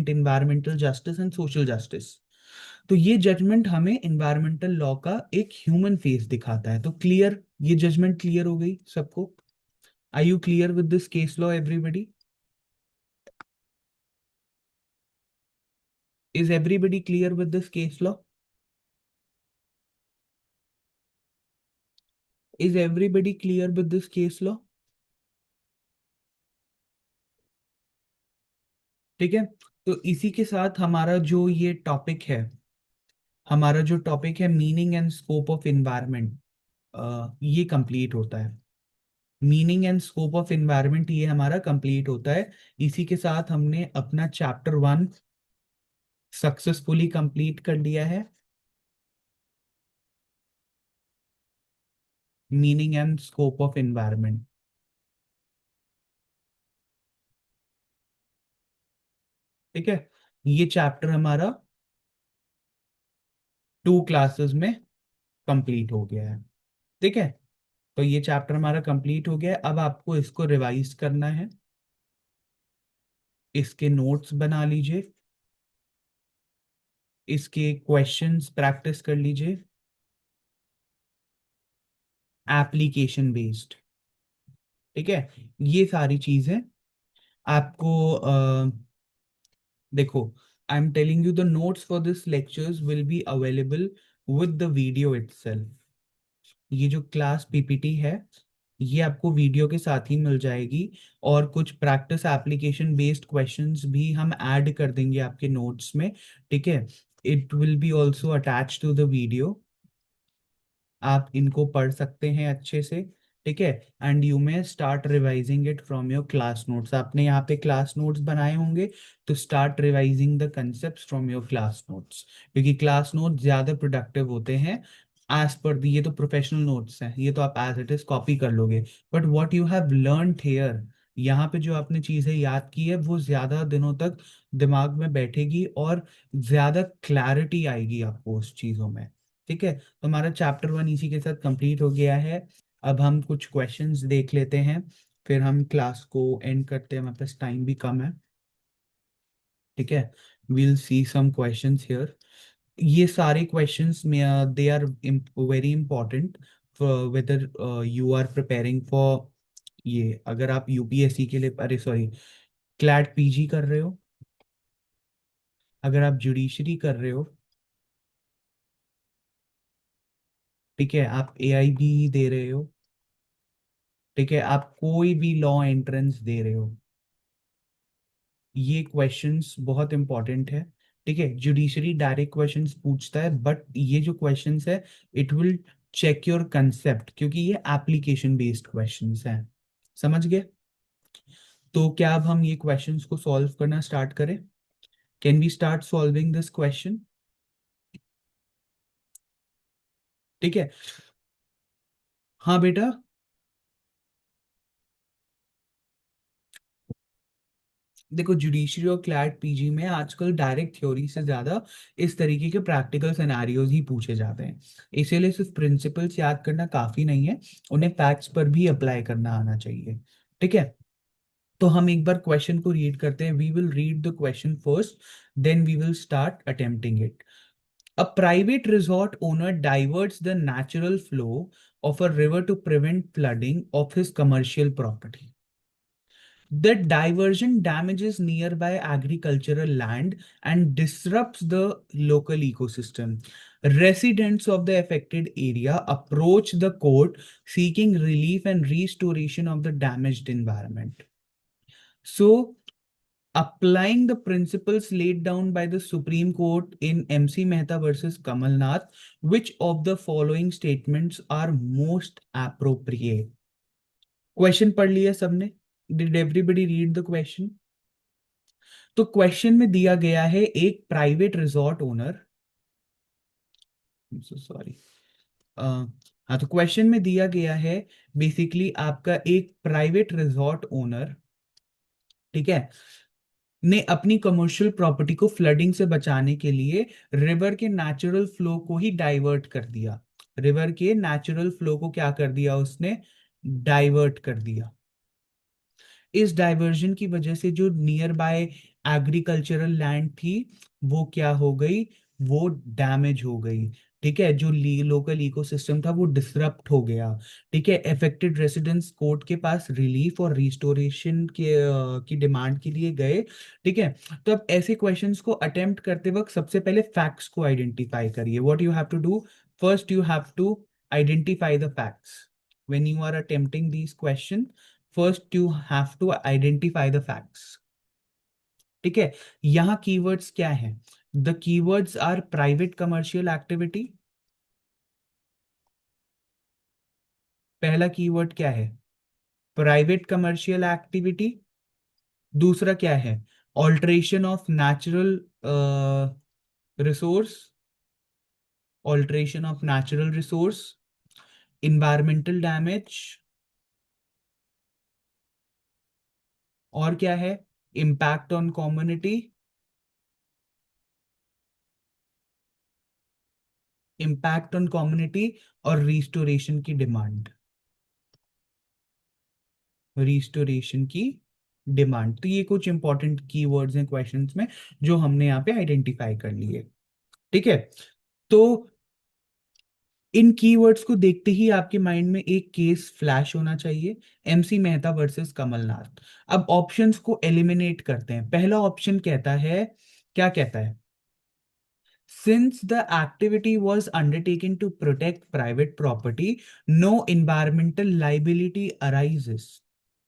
environmental justice and social justice. तो ये जजमेंट हमें इन्वायरमेंटल लॉ का एक human face दिखाता है। तो clear, ये judgement clear हो गई सबको? Are you clear with this case law everybody? Is everybody clear with this case law? Is everybody clear with this case law? ठीक है, तो इसी के साथ हमारा जो ये टॉपिक है, हमारा जो टॉपिक है meaning and scope of environment, ये कंप्लीट होता है। Meaning and scope of environment ये हमारा कंप्लीट होता है। इसी के साथ हमने अपना चैप्टर 1 सक्सेसफुली कंप्लीट कर लिया है, meaning and scope of environment. ठीक है, ये चैप्टर हमारा 2 क्लासेस में कंप्लीट हो गया है। ठीक है, तो ये चैप्टर हमारा कंप्लीट हो गया है। अब आपको इसको रिवाइज करना है, इसके नोट्स बना लीजिए, इसके क्वेश्चंस प्रैक्टिस कर लीजिए, एप्लीकेशन बेस्ड। ठीक है, ये सारी चीजें आपको देखो, आई am telling you the notes for this lectures will be available with the video itself. ये जो क्लास पीपीटी है, ये आपको वीडियो के साथ ही मिल जाएगी, और कुछ प्रैक्टिस एप्लीकेशन बेस्ड क्वेश्चंस भी हम ऐड कर देंगे आपके नोट्स में। ठीक है, it will be also attach to the video, आप इनको पढ़ सकते हैं अच्छे से। ठीक है, and you may start revising it from your class notes. आपने यहाँ पे क्लास नोट्स बनाए होंगे, तो start revising the concept from your class notes, क्योंकि क्लास नोट्स ज्यादा प्रोडक्टिव होते हैं एज पर दी। ये तो प्रोफेशनल नोट्स हैं, ये तो आप एज इट इज कॉपी कर लोगे, but what you have learn here, यहाँ पे जो आपने चीजें याद की है वो ज्यादा दिनों तक दिमाग में बैठेगी, और ज्यादा क्लैरिटी आएगी आपको उस चीजों में। ठीक है, तो हमारा चैप्टर 1 इसी के साथ कंप्लीट हो गया है। अब हम कुछ क्वेश्चंस देख लेते हैं, फिर हम क्लास को एंड करते हैं, हमारे पास टाइम भी कम है। ठीक है, we'll C some questions here. ये सारे क्वेश्चंस में they are very important, whether you are preparing for, ये अगर आप यूपीएससी के लिए, अरे सॉरी, क्लैट पीजी कर रहे हो, अगर आप जुडिशरी कर रहे हो, ठीक है, आप एआईबी दे रहे हो, ठीक है, आप कोई भी लॉ एंट्रेंस दे रहे हो, ये क्वेश्चंस बहुत इंपॉर्टेंट है। ठीक है, जुडिशरी डायरेक्ट क्वेश्चंस पूछता है, बट ये जो क्वेश्चंस है, it will check your concept, क्योंकि ये एप्लीकेशन बेस्ड क्वेश्चंस हैं। समझ गए? तो क्या अब हम ये क्वेश्चंस को सॉल्व करना स्टार्ट करें? Can we start solving this question? ठीक है, हाँ बेटा। देखो, जुडिशरी और क्लैट पीजी में आजकल डायरेक्ट थ्योरी से ज्यादा इस तरीके के प्रैक्टिकल सिनेरियोज ही पूछे जाते हैं। इसीलिए सिर्फ प्रिंसिपल्स याद करना काफी नहीं है, उन्हें फैक्ट्स पर भी अप्लाई करना आना चाहिए। ठीक है, तो हम एक बार क्वेश्चन को रीड करते हैं। We will read the question first, then we will start attempting it. A private resort owner diverts the natural flow of a river to prevent flooding of his commercial property. The diversion damages nearby agricultural land and disrupts the local ecosystem. Residents of the affected area approach the court seeking relief and restoration of the damaged environment. So, applying the principles laid down by the Supreme Court in MC Mehta versus Kamal Nath, which of the following statements are most appropriate? Question पढ़ लिया सबने? Did everybody read the question? तो question में दिया गया है एक private resort owner, sorry, हाँ, तो क्वेश्चन में दिया गया है बेसिकली आपका एक प्राइवेट रिजॉर्ट ओनर, ठीक है, ने अपनी कमर्शियल प्रॉपर्टी को फ्लडिंग से बचाने के लिए रिवर के नेचुरल फ्लो को ही डाइवर्ट कर दिया। रिवर के नेचुरल फ्लो को क्या कर दिया उसने? डाइवर्ट कर दिया। इस डाइवर्जन की वजह से जो नियर बाय एग्रीकल्चरल लैंड थी, वो क्या हो गई? वो डैमेज हो गई। ठीक है, जो लोकल इकोसिस्टम था वो डिसरप्ट हो गया। ठीक है, अफेक्टेड रेसिडेंट्स कोर्ट के पास रिलीफ और रिस्टोरेशन के की डिमांड के लिए गए। ठीक है, तो अब ऐसे क्वेश्चंस को अटेम्प्ट करते वक्त सबसे पहले फैक्ट्स को आइडेंटिफाई करिए। What you have to do? First you have to identify the facts. When you are attempting these question, first you have to identify the facts. ठीक है, यहाँ कीवर्ड्स क्या है? The keywords are private commercial activity. पहला keyword क्या है? Private commercial activity. दूसरा क्या है? Alteration of natural resource, alteration of natural resource, environmental damage, और क्या है? Impact on community, impact on community, और रिस्टोरेशन की डिमांड, रिस्टोरेशन की डिमांड। तो ये कुछ इंपॉर्टेंट कीवर्ड्स हैं क्वेश्चंस में जो हमने यहाँ पे आइडेंटिफाई कर लिए। ठीक है, तो इन कीवर्ड्स को देखते ही आपके माइंड में एक केस फ्लैश होना चाहिए, एमसी मेहता वर्सेस कमलनाथ। अब ऑप्शंस को एलिमिनेट करते हैं। पहला ऑप्शन कहता है, क्या कहता है? Since the activity was undertaken to protect private property, no environmental liability arises।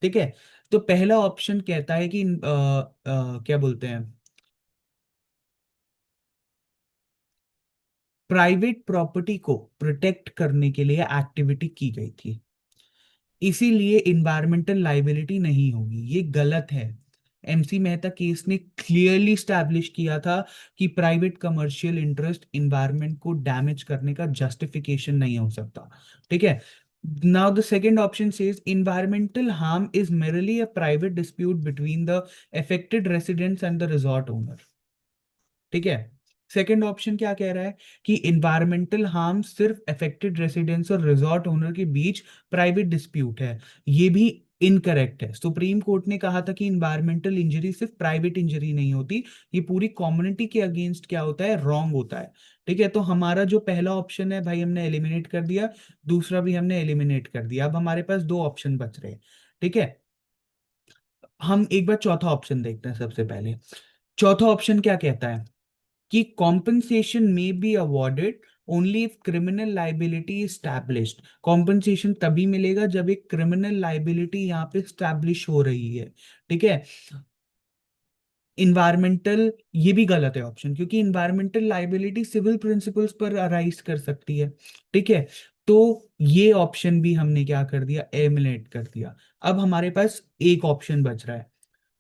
ठीक है, तो पहला ऑप्शन कहता है कि क्या बोलते हैं, प्राइवेट प्रॉपर्टी को प्रोटेक्ट करने के लिए एक्टिविटी की गई थी, इसीलिए इन्वायरमेंटल लाइबिलिटी नहीं होगी। ये गलत है। एमसी मेहता केस ने क्लियरली स्टैब्लिश किया था कि प्राइवेट कमर्शियल इंटरेस्ट इन्वायरमेंट को डैमेज करने का जस्टिफिकेशन नहीं हो सकता। ठीक है, now the second option says environmental harm is merely a private dispute between the affected residents and the resort owner. ठीक है, सेकेंड ऑप्शन क्या कह रहा है कि इन्वायरमेंटल हार्म सिर्फ अफेक्टेड रेसिडेंट्स और रिजॉर्ट ओनर के बीच प्राइवेट डिस्प्यूट है। ये भी इनकरेक्ट है। सुप्रीम कोर्ट ने कहा था कि इन्वायरमेंटल इंजरी सिर्फ प्राइवेट इंजरी नहीं होती, ये पूरी कम्युनिटी के अगेंस्ट क्या होता है, रॉन्ग होता है। ठीक है, तो हमारा जो पहला ऑप्शन है भाई हमने एलिमिनेट कर दिया, दूसरा भी हमने एलिमिनेट कर दिया। अब हमारे पास दो ऑप्शन बच रहे हैं। ठीक है, हम एक बार चौथा ऑप्शन देखते हैं सबसे पहले। चौथा ऑप्शन क्या कहता है कि कॉम्पनसेशन में be awarded only if criminal liability established. Compensation तभी मिलेगा जब एक क्रिमिनल लाइबिलिटी यहाँ पे स्टैब्लिश हो रही है। ठीक है, इन्वायरमेंटल, ये भी गलत है ऑप्शन, क्योंकि इन्वायरमेंटल लाइबिलिटी सिविल प्रिंसिपल्स पर अराइज कर सकती है। ठीक है, तो ये ऑप्शन भी हमने क्या कर दिया, एलिमिनेट कर दिया। अब हमारे पास एक ऑप्शन बच रहा है,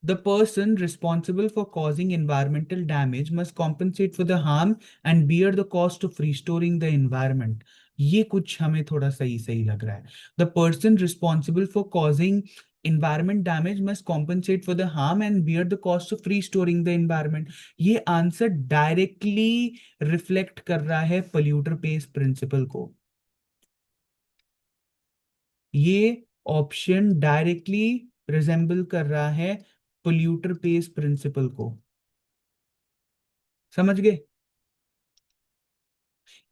the person responsible for causing environmental damage must compensate for the harm and bear the cost of restoring the environment। ये कुछ हमें थोड़ा सही सही लग रहा है। The person responsible for causing environment damage must compensate for the harm and bear the cost of restoring the environment। ये आंसर डायरेक्टली रिफ्लेक्ट कर रहा है पोल्यूटर पेस प्रिंसिपल को। ये ऑप्शन डायरेक्टली रिजेंबल कर रहा है पोल्यूटर पेस प्रिंसिपल को। समझ गए?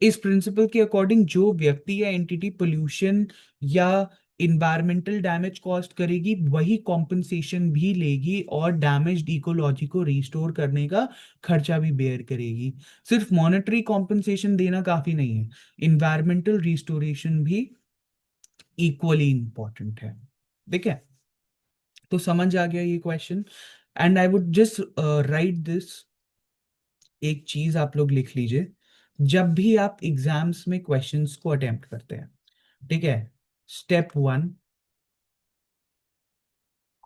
इस प्रिंसिपल के अकॉर्डिंग जो व्यक्ति या एंटिटी पोल्यूशन या इन्वायरमेंटल डैमेज कॉस्ट करेगी वही कॉम्पनसेशन भी लेगी और डैमेज्ड इकोलॉजी को रिस्टोर करने का खर्चा भी बेयर करेगी। सिर्फ मॉनेटरी कॉम्पनसेशन देना काफी नहीं है, इन्वायरमेंटल रिस्टोरेशन भी इक्वली इंपॉर्टेंट है। ठीक है, तो समझ आ गया ये question. And I would just right this, एक चीज आप लोग लिख लीजिए, जब भी आप एग्जाम्स में क्वेश्चंस को अटेम्प्ट करते हैं, ठीक है, step one,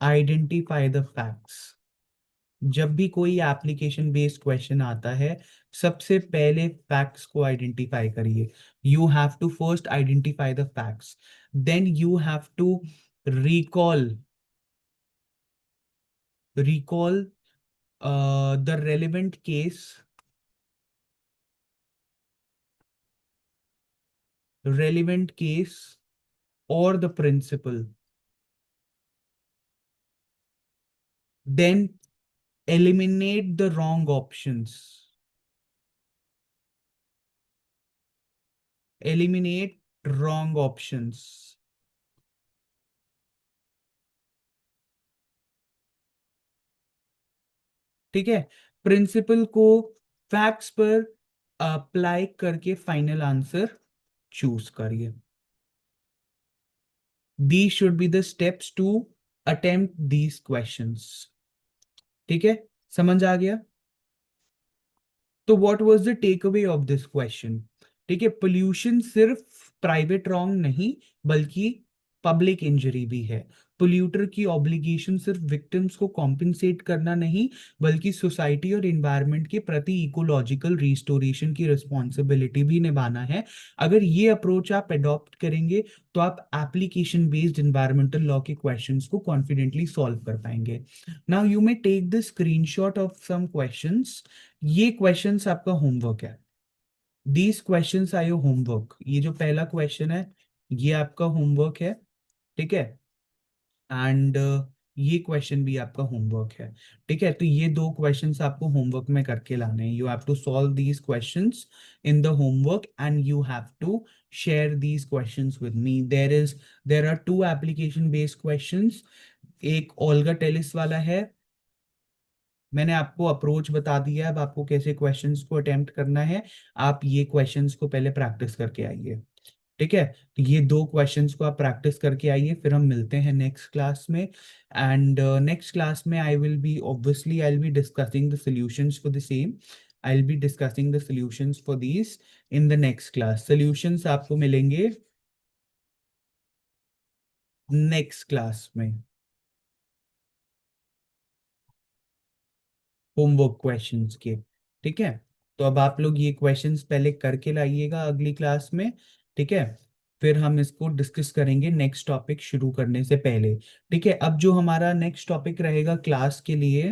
identify the facts. जब भी कोई एप्लीकेशन बेस्ड क्वेश्चन आता है, सबसे पहले फैक्ट्स को आइडेंटिफाई करिए। You have to first identify the facts, then you have to recall, recall the relevant case, relevant case or the principle, then eliminate the wrong options, eliminate wrong options। ठीक है, principal को facts पर apply करके final answer choose करिए। The should be the steps to attempt these questions. ठीक है, समझ आ गया? तो what was the takeaway of this question? ठीक है, पोल्यूशन सिर्फ प्राइवेट रॉन्ग नहीं, बल्कि पब्लिक इंजरी भी है। पोल्यूटर की ऑब्लिगेशन सिर्फ विक्टिम्स को कॉम्पिंसेट करना नहीं, बल्कि सोसाइटी और इन्वायरमेंट के प्रति इकोलॉजिकल रिस्टोरेशन की रिस्पॉन्सिबिलिटी भी निभाना है। अगर ये अप्रोच आप अडॉप्ट करेंगे, तो आप एप्लीकेशन बेस्ड इन्वायरमेंटल लॉ के क्वेश्चंस को कॉन्फिडेंटली सॉल्व कर पाएंगे। Now you may take the screenshot of some questions. ये क्वेश्चंस आपका होमवर्क है। These questions are your homework. ये जो पहला क्वेश्चन है, ये आपका होमवर्क है। ठीक है, एंड ये क्वेश्चन भी आपका होमवर्क है। ठीक है, तो ये दो क्वेश्चंस आपको होमवर्क में करके लाने हैं। You have to solve these questions in the homework and you have to share these questions with me. There are two application based questions. एक ओल्गा टेलिस वाला है। मैंने आपको अप्रोच बता दिया है, अब आपको कैसे क्वेश्चंस को अटेम्प्ट करना है। आप ये क्वेश्चंस को पहले प्रैक्टिस करके आइए। ठीक है, तो ये दो क्वेश्चंस को आप प्रैक्टिस करके आइए, फिर हम मिलते हैं नेक्स्ट क्लास में। एंड नेक्स्ट क्लास में I will be discussing the solutions for the same. I will be discussing the solutions for these in the next class. Solutions आपको मिलेंगे नेक्स्ट क्लास में, होमवर्क क्वेश्चंस के। ठीक है, तो अब आप लोग ये क्वेश्चंस पहले करके लाइएगा अगली क्लास में। ठीक है, फिर हम इसको डिस्कस करेंगे नेक्स्ट टॉपिक शुरू करने से पहले। ठीक है, अब जो हमारा नेक्स्ट टॉपिक रहेगा क्लास के लिए,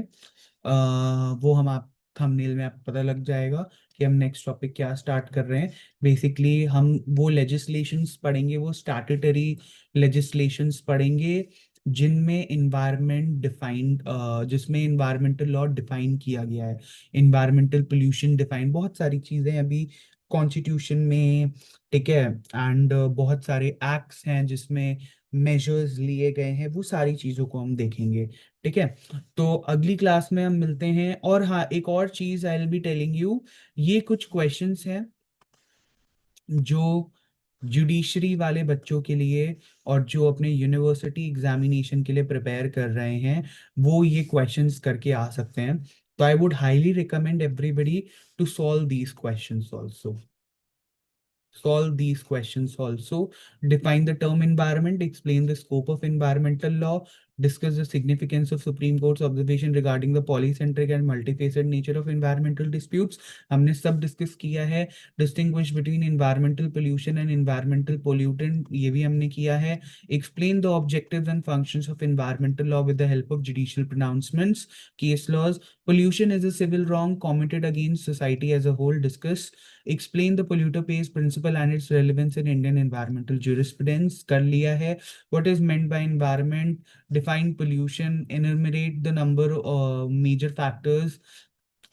वो हम आप थंबनेल में आपको पता लग जाएगा कि हम नेक्स्ट टॉपिक क्या स्टार्ट कर रहे हैं। बेसिकली हम वो लेजिस्लेशंस पढ़ेंगे, वो स्टैट्यूटरी लेजिस्लेशंस पढ़ेंगे जिनमें इन्वायरमेंट डिफाइंड, जिसमें इन्वायरमेंटल लॉ डिफाइन किया गया है, इन्वायरमेंटल पोल्यूशन डिफाइन, बहुत सारी चीजें अभी कॉन्स्टिट्यूशन में। ठीक है, एंड बहुत सारे एक्ट्स हैं जिसमें मेजर्स लिए गए हैं, वो सारी चीजों को हम देखेंगे। ठीक है, तो अगली क्लास में हम मिलते हैं। और हाँ, एक और चीज I will be telling you, ये कुछ क्वेश्चंस हैं जो जुडिशरी वाले बच्चों के लिए और जो अपने यूनिवर्सिटी एग्जामिनेशन के लिए प्रिपेयर कर रहे हैं, वो ये क्वेश्चंस करके आ सकते हैं। तो I would highly recommend everybody to solve these questions also. Solve these questions also. Define the term environment, explain the scope of environmental law, discuss the significance of Supreme Court's observation regarding the polycentric and multifaceted nature of environmental disputes. हमने सब discuss किया है। Distinguish between environmental pollution and environmental pollutant, ये भी हमने किया है। Explain the objectives and functions of environmental law with the help of judicial pronouncements, case laws. Pollution is a civil wrong committed against society as a whole. Discuss. Explain the polluter pays principle and its relevance in Indian environmental jurisprudence, कर लिया है। What is meant by environment? Define pollution, enumerate the number of major factors।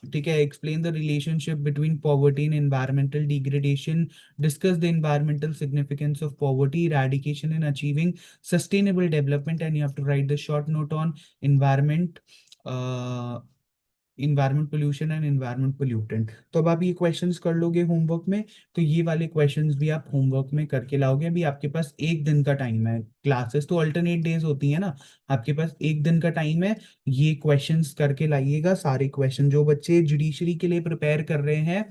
ठीक है, explain the relationship between poverty and environmental degradation, discuss the environmental significance of poverty eradication in achieving sustainable development, and you have to write the short note on environment, uh, environment pollution and environment pollutant. तो अब आप ये questions कर लोगे homework में, तो ये वाले क्वेश्चंस भी आप होमवर्क में करके लाओगे। अभी आपके पास एक दिन का टाइम है, क्लासेस तो अल्टरनेट डेज होती है ना, आपके पास एक दिन का टाइम है। ये क्वेश्चंस करके लाइएगा सारे क्वेश्चन। जो बच्चे जुडिशरी के लिए प्रिपेयर कर रहे हैं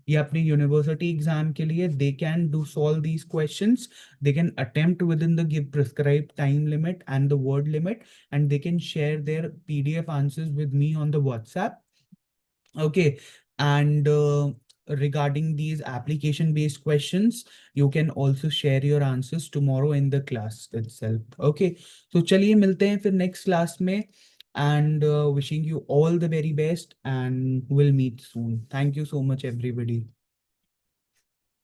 या अपने यूनिवर्सिटी एग्जाम के लिए, they can do solve these questions. They can attempt with in the give prescribe time limit and the word limit, and they can share their PDF answers with me on the WhatsApp. Okay. And regarding these application based questions, you can also share your answers tomorrow in the class itself. Okay. So चलिए मिलते हैं फिर next class में, and wishing you all the very best, and we'll meet soon. Thank you so much everybody.